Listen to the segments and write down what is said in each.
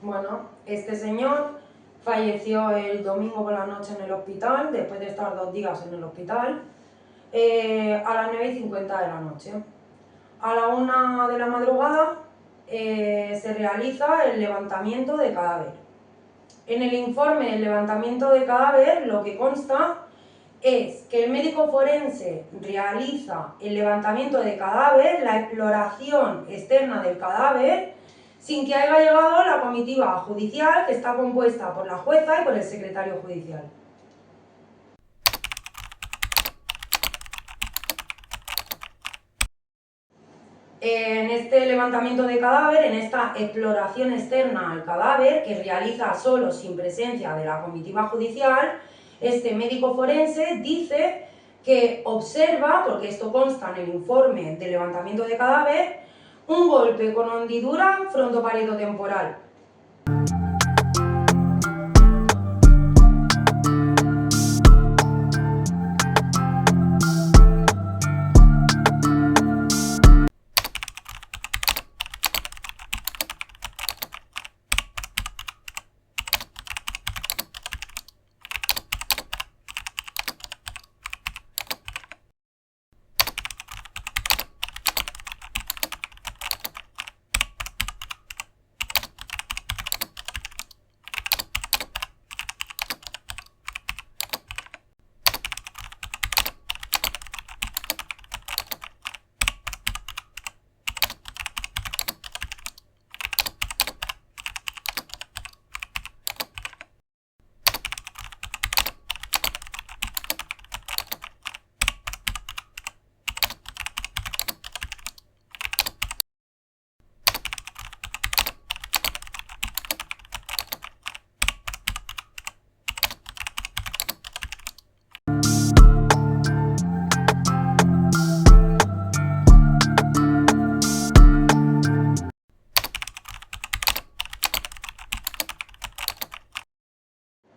Bueno, este señor falleció el domingo por la noche en el hospital, después de estar 2 días en el hospital, a las 9:50 de la noche. A la 1 de la madrugada se realiza el levantamiento de cadáver. En el informe del levantamiento de cadáver lo que consta es que el médico forense realiza el levantamiento de cadáver, la exploración externa del cadáver, sin que haya llegado la comitiva judicial, que está compuesta por la jueza y por el secretario judicial. En este levantamiento de cadáver, en esta exploración externa al cadáver, que realiza solo sin presencia de la comitiva judicial, este médico forense dice que observa, porque esto consta en el informe de levantamiento de cadáver, un golpe con hendidura frontoparieto-temporal.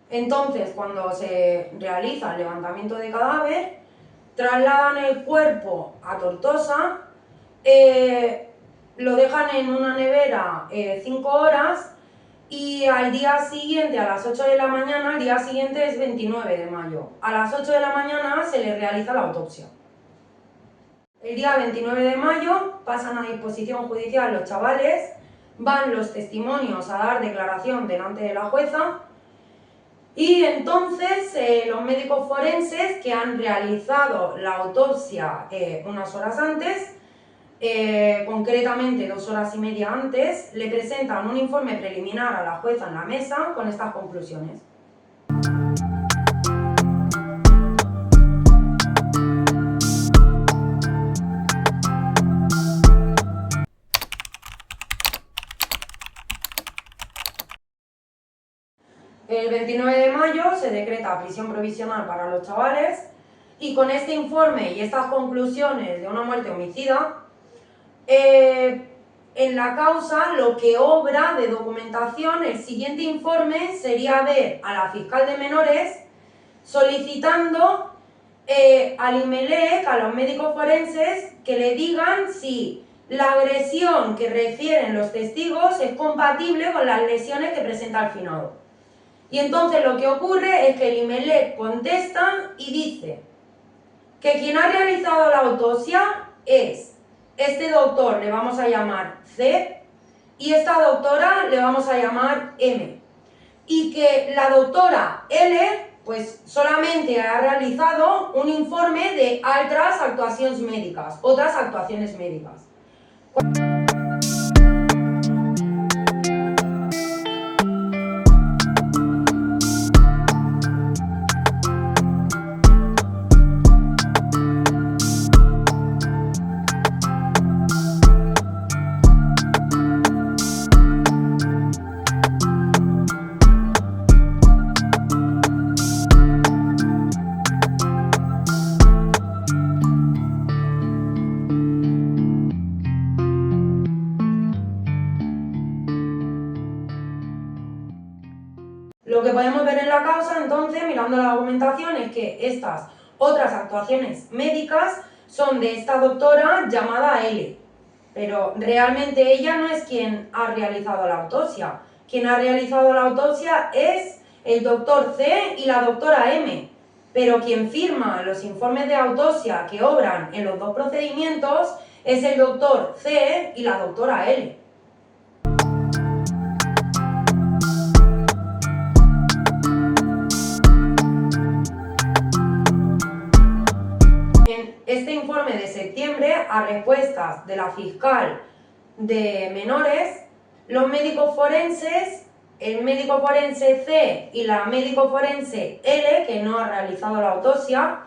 Entonces, cuando se realiza el levantamiento de cadáver, trasladan el cuerpo a Tortosa, lo dejan en una nevera 5 horas y al día siguiente, a las 8 de la mañana, el día siguiente es 29 de mayo, a las 8 de la mañana se le realiza la autopsia. El día 29 de mayo pasan a disposición judicial los chavales, van los testimonios a dar declaración delante de la jueza. Y entonces los médicos forenses que han realizado la autopsia unas horas antes, concretamente 2 horas y media antes, le presentan un informe preliminar a la jueza en la mesa con estas conclusiones. El 29 de mayo se decreta prisión provisional para los chavales y con este informe y estas conclusiones de una muerte homicida, en la causa lo que obra de documentación, el siguiente informe sería ver a la fiscal de menores solicitando al IMELEC, a los médicos forenses, que le digan si la agresión que refieren los testigos es compatible con las lesiones que presenta el finado. Y entonces lo que ocurre es que el IMELEC contesta y dice que quien ha realizado la autopsia es este doctor, le vamos a llamar C, y esta doctora le vamos a llamar M. Y que la doctora L, pues solamente ha realizado un informe de otras actuaciones médicas. Lo que podemos ver en la causa, entonces, mirando la documentación, es que estas otras actuaciones médicas son de esta doctora llamada L. Pero realmente ella no es quien ha realizado la autopsia. quien ha realizado la autopsia es el doctor C y la doctora M, pero quien firma los informes de autopsia que obran en los dos procedimientos es el doctor C y la doctora L. En este informe de septiembre, a respuestas de la fiscal de menores, los médicos forenses, el médico forense C y la médico forense L, que no ha realizado la autopsia,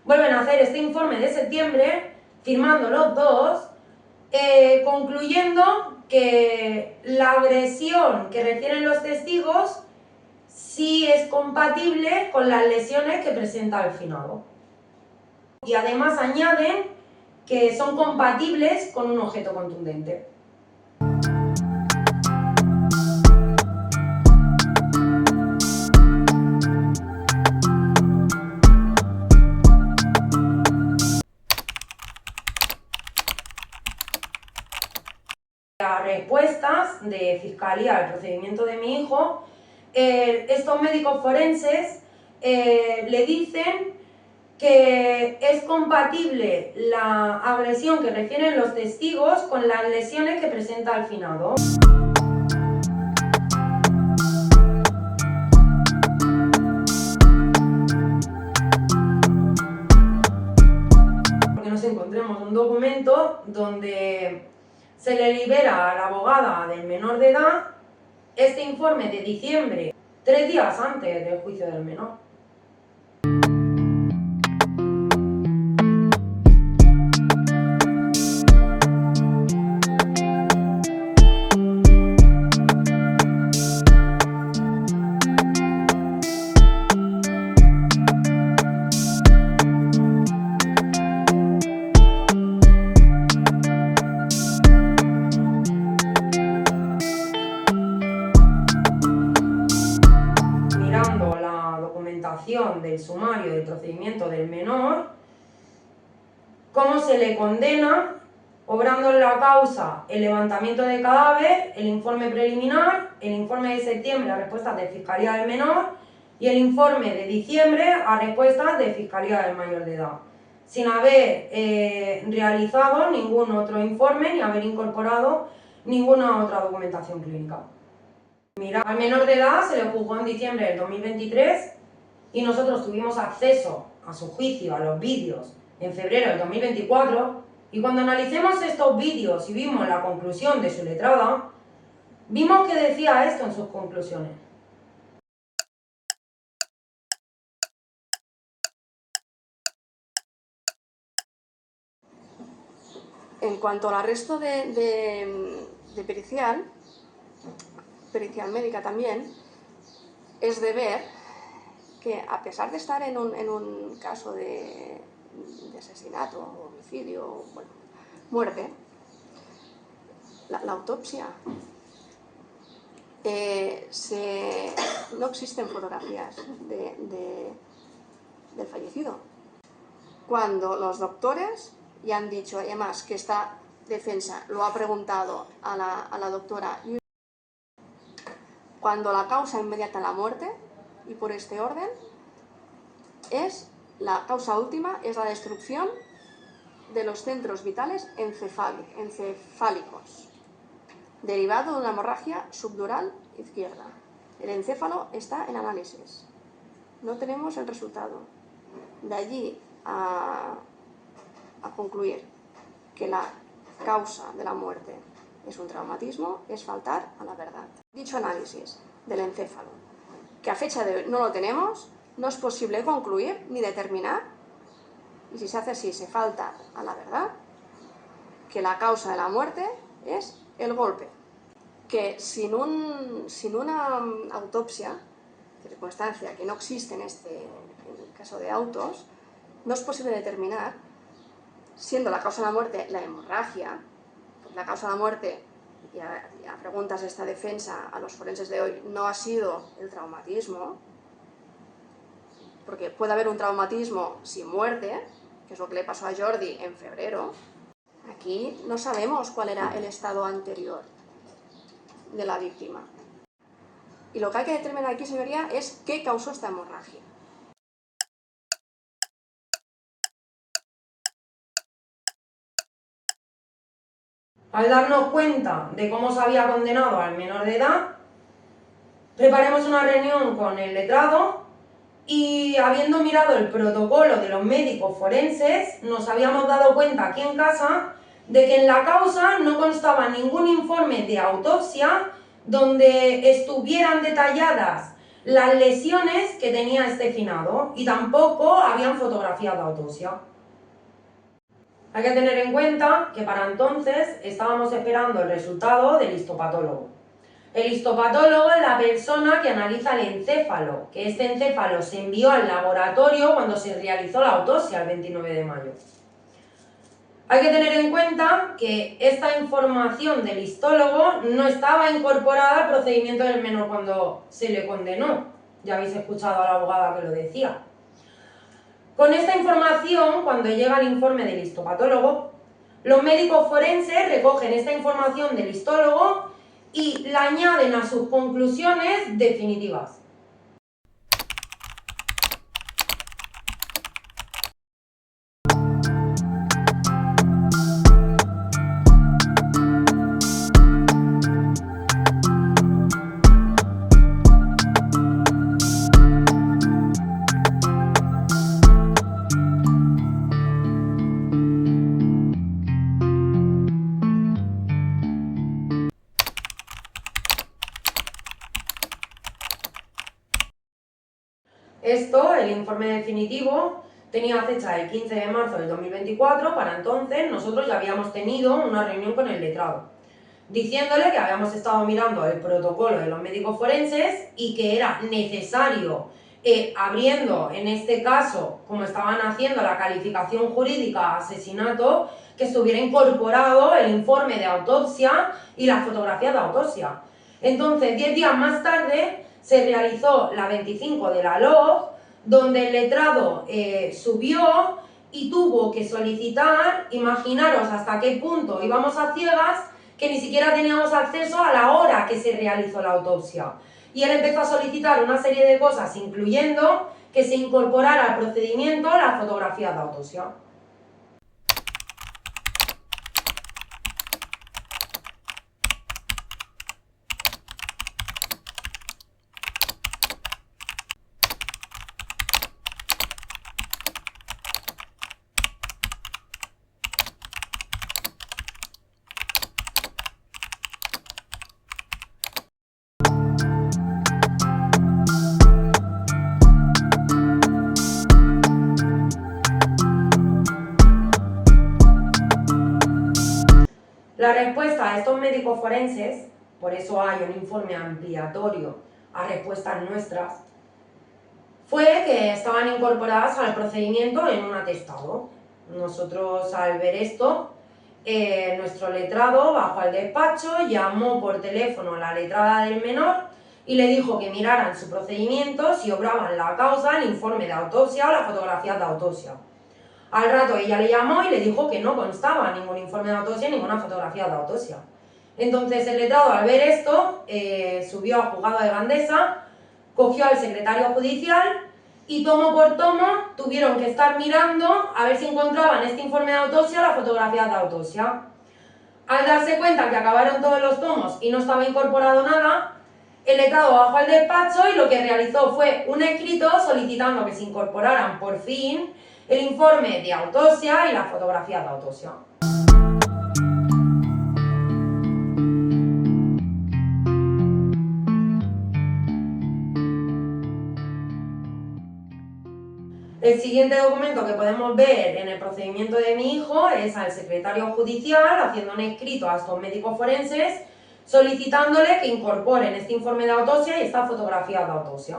vuelven a hacer este informe de septiembre, firmando los dos, concluyendo que la agresión que refieren los testigos sí es compatible con las lesiones que presenta el finado. Y además añaden que son compatibles con un objeto contundente. Las respuestas de Fiscalía al procedimiento de mi hijo, estos médicos forenses le dicen que es compatible la agresión que refieren los testigos con las lesiones que presenta el finado. Porque nos encontremos un documento donde se le libera a la abogada del menor de edad este informe de diciembre, 3 días antes del juicio del menor. Del sumario del procedimiento del menor, cómo se le condena, obrando en la causa el levantamiento de cadáver, el informe preliminar, el informe de septiembre a respuestas de Fiscalía del menor y el informe de diciembre a respuestas de Fiscalía del mayor de edad, sin haber realizado ningún otro informe ni haber incorporado ninguna otra documentación clínica. Mira, al menor de edad se le juzgó en diciembre del 2023 y nosotros tuvimos acceso a su juicio, a los vídeos, en febrero del 2024, y cuando analicemos estos vídeos y vimos la conclusión de su letrada, vimos que decía esto en sus conclusiones. En cuanto al arresto de pericial médica también, es de ver que a pesar de estar en un caso de asesinato, homicidio, bueno, muerte, la autopsia, no existen fotografías del fallecido. Cuando los doctores ya han dicho, además que esta defensa lo ha preguntado a la doctora, cuando la causa inmediata a la muerte, y por este orden, la causa última es la destrucción de los centros vitales encefálicos, derivado de una hemorragia subdural izquierda. El encéfalo está en análisis. No tenemos el resultado. De allí a concluir que la causa de la muerte es un traumatismo es faltar a la verdad. Dicho análisis del encéfalo, que a fecha de hoy no lo tenemos, no es posible concluir ni determinar, y si se hace así se falta a la verdad, que la causa de la muerte es el golpe. Que sin una autopsia, circunstancia que no existe en el caso de autos, no es posible determinar, siendo la causa de la muerte la hemorragia, la causa de la muerte, y a preguntas de esta defensa a los forenses de hoy, no ha sido el traumatismo, porque puede haber un traumatismo sin muerte, que es lo que le pasó a Jordi en febrero. Aquí no sabemos cuál era el estado anterior de la víctima. Y lo que hay que determinar aquí, señoría, es qué causó esta hemorragia. Al darnos cuenta de cómo se había condenado al menor de edad, preparemos una reunión con el letrado y, habiendo mirado el protocolo de los médicos forenses, nos habíamos dado cuenta aquí en casa de que en la causa no constaba ningún informe de autopsia donde estuvieran detalladas las lesiones que tenía este finado, y tampoco habían fotografías de autopsia. Hay que tener en cuenta que para entonces estábamos esperando el resultado del histopatólogo. El histopatólogo es la persona que analiza el encéfalo, que este encéfalo se envió al laboratorio cuando se realizó la autopsia el 29 de mayo. Hay que tener en cuenta que esta información del histólogo no estaba incorporada al procedimiento del menor cuando se le condenó. Ya habéis escuchado a la abogada que lo decía. Con esta información, cuando llega el informe del histopatólogo, los médicos forenses recogen esta información del histólogo y la añaden a sus conclusiones definitivas. Esto, el informe definitivo, tenía fecha del 15 de marzo del 2024, para entonces nosotros ya habíamos tenido una reunión con el letrado, diciéndole que habíamos estado mirando el protocolo de los médicos forenses y que era necesario, abriendo en este caso, como estaban haciendo la calificación jurídica asesinato, que estuviera incorporado el informe de autopsia y las fotografías de autopsia. Entonces, 10 días más tarde, se realizó la 25 de la LOG, donde el letrado subió y tuvo que solicitar, imaginaros hasta qué punto íbamos a ciegas, que ni siquiera teníamos acceso a la hora que se realizó la autopsia. Y él empezó a solicitar una serie de cosas, incluyendo que se incorporara al procedimiento las fotografías de autopsia. La respuesta a estos médicos forenses, por eso hay un informe ampliatorio a respuestas nuestras, fue que estaban incorporadas al procedimiento en un atestado. Nosotros, al ver esto, nuestro letrado bajó al despacho, llamó por teléfono a la letrada del menor y le dijo que miraran su procedimiento si obraban la causa, el informe de autopsia o las fotografías de autopsia. Al rato ella le llamó y le dijo que no constaba ningún informe de autopsia, ninguna fotografía de autopsia. Entonces el letrado, al ver esto, subió al juzgado de Gandesa, cogió al secretario judicial y tomo por tomo tuvieron que estar mirando a ver si encontraban este informe de autopsia o las fotografías de autopsia. Al darse cuenta que acabaron todos los tomos y no estaba incorporado nada, el letrado bajó al despacho y lo que realizó fue un escrito solicitando que se incorporaran por fin el informe de autopsia y las fotografías de autopsia. El siguiente documento que podemos ver en el procedimiento de mi hijo es al secretario judicial haciendo un escrito a estos médicos forenses solicitándole que incorporen este informe de autopsia y estas fotografías de autopsia.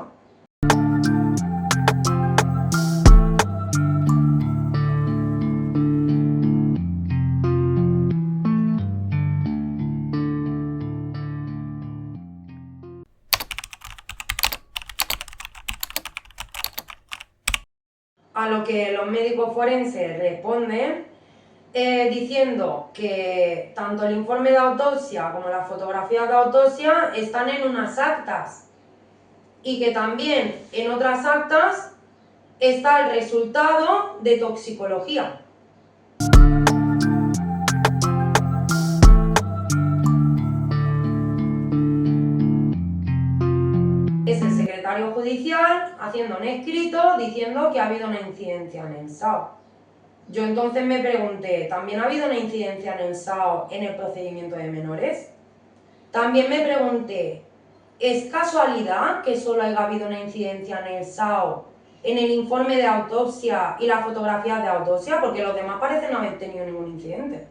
A lo que los médicos forenses responden diciendo que tanto el informe de autopsia como las fotografías de autopsia están en unas actas y que también en otras actas está el resultado de toxicología. Es el secretario judicial haciendo un escrito diciendo que ha habido una incidencia en el SAO. Yo entonces me pregunté, ¿también ha habido una incidencia en el SAO en el procedimiento de menores? También me pregunté, ¿es casualidad que solo haya habido una incidencia en el SAO, en el informe de autopsia y las fotografías de autopsia? Porque los demás parecen no haber tenido ningún incidente.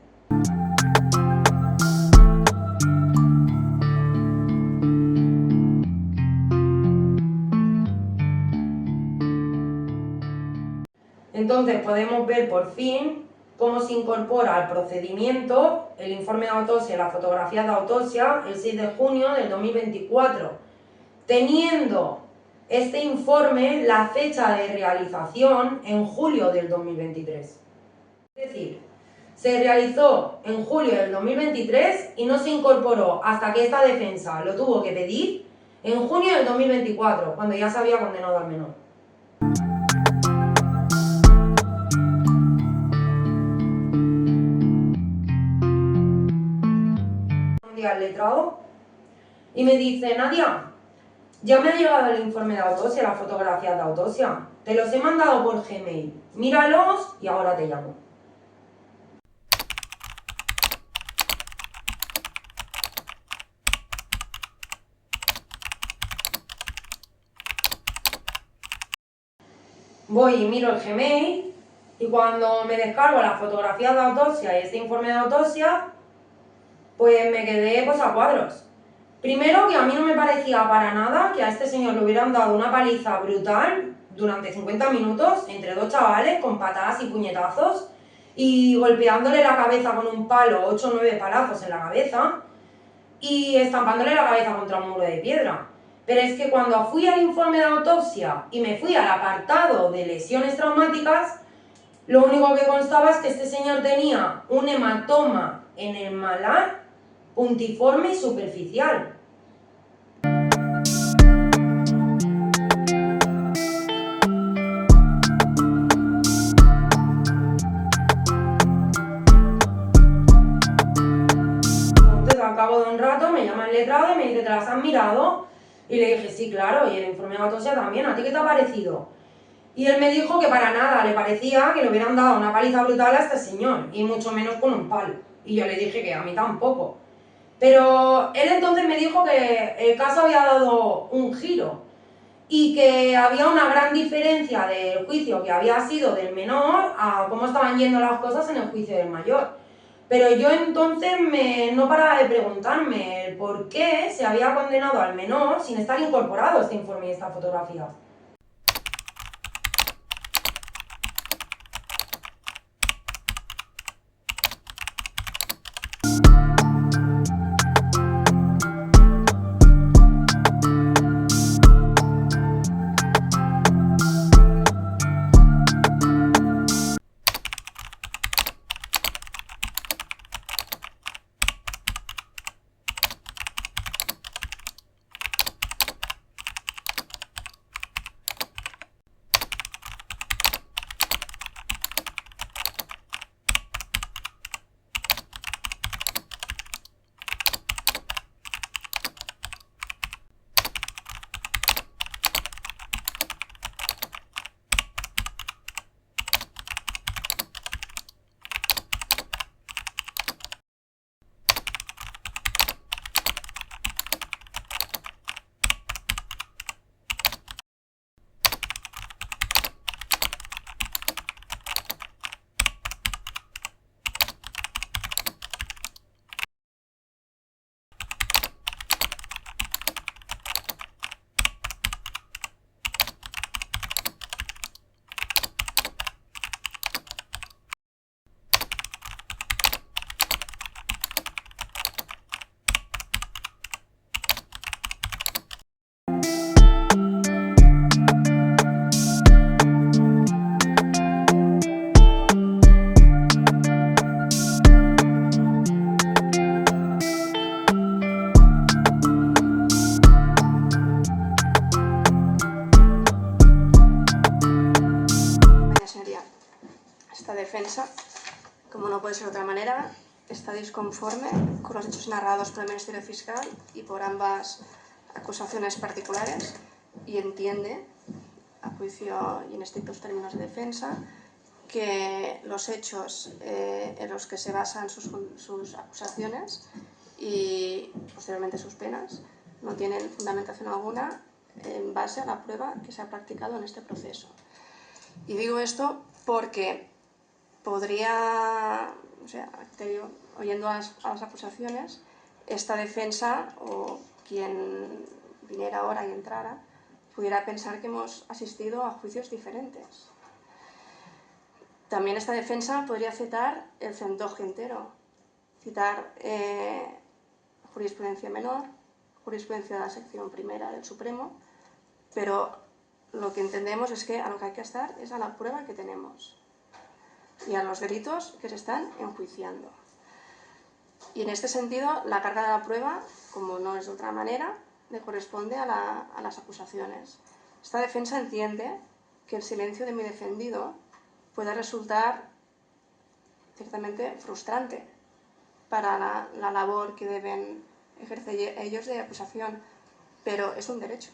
Entonces podemos ver por fin cómo se incorpora al procedimiento el informe de autopsia y las fotografías de autopsia el 6 de junio del 2024, teniendo este informe la fecha de realización en julio del 2023. Es decir, se realizó en julio del 2023 y no se incorporó hasta que esta defensa lo tuvo que pedir en junio del 2024, cuando ya se había condenado al menor. Un día al letrado y me dice, Nadia, ya me ha llegado el informe de autopsia, las fotografías de autopsia. Te los he mandado por Gmail. Míralos y ahora te llamo. Voy y miro el Gmail y cuando me descargo las fotografías de autopsia y este informe de autopsia, pues me quedé pues a cuadros. Primero, que a mí no me parecía para nada que a este señor le hubieran dado una paliza brutal durante 50 minutos entre dos chavales con patadas y puñetazos y golpeándole la cabeza con un palo, 8 o 9 palazos en la cabeza y estampándole la cabeza contra un muro de piedra. Pero es que cuando fui al informe de autopsia y me fui al apartado de lesiones traumáticas, lo único que constaba es que este señor tenía un hematoma en el malar puntiforme y superficial. Entonces, al cabo de un rato, me llama el letrado y me dice, ¿te las has mirado? Y le dije, sí, claro, y el informe de autopsia también, ¿a ti qué te ha parecido? Y él me dijo que para nada le parecía que le hubieran dado una paliza brutal a este señor, y mucho menos con un palo. Y yo le dije que a mí tampoco. Pero él entonces me dijo que el caso había dado un giro y que había una gran diferencia del juicio que había sido del menor a cómo estaban yendo las cosas en el juicio del mayor. Pero yo entonces no paraba de preguntarme el por qué se había condenado al menor sin estar incorporado este informe y esta fotografía. como no puede ser de otra manera, está disconforme con los hechos narrados por el Ministerio Fiscal y por ambas acusaciones particulares y entiende, a juicio y en estrictos términos de defensa, que los hechos en los que se basan sus acusaciones y posteriormente sus penas no tienen fundamentación alguna en base a la prueba que se ha practicado en este proceso. Y digo esto porque podría, o sea, oyendo a las acusaciones, esta defensa o quien viniera ahora y entrara pudiera pensar que hemos asistido a juicios diferentes. También esta defensa podría citar el centoje entero, citar jurisprudencia menor, jurisprudencia de la sección primera del Supremo, pero lo que entendemos es que a lo que hay que estar es a la prueba que tenemos y a los delitos que se están enjuiciando. Y en este sentido, la carga de la prueba, como no es de otra manera, le corresponde a las acusaciones. Esta defensa entiende que el silencio de mi defendido puede resultar ciertamente frustrante para la labor que deben ejercer ellos de acusación, pero es un derecho.